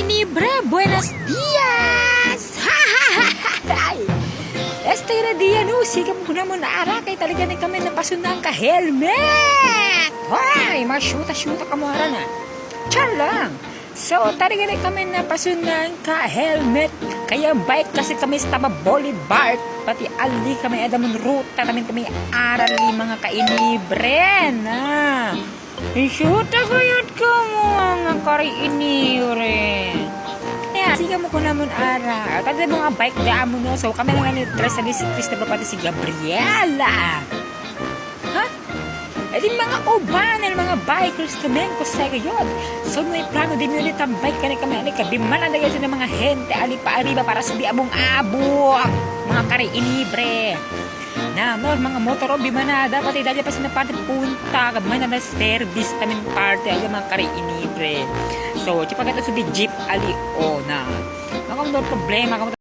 inibre, buenos dias! Este na diyan, sigam ko na muna arakay talaga na kami napasunang ka-helmet! Hoy, masyuta-syuta ka mo na. Char lang! So, talaga na kami napasunang ka-helmet. Kaya bike kasi kami sa taba Bolivar. Pati ali kami adamon ruta namin kami arali mga kainibre na. Isyuta ko yun ka mo mga kariinibre. Siga mo ko naman ara. Kada mga bike da mo no. So kami lang ni tres si Christopher pati si Gabriela. Ha? Eh di mga uban mga bikers kami ko sa gayon. So may plano din yun itang bike kami kabiman na sa mga hente ali pa arriba para subi among abok. Mga kariinibre. Na mga motor o bimanada pati dali pa sa napatin punta kabiman na service tamin party ay mga kariinibre. So, chipa kita sa jeep ali o na. Ako problema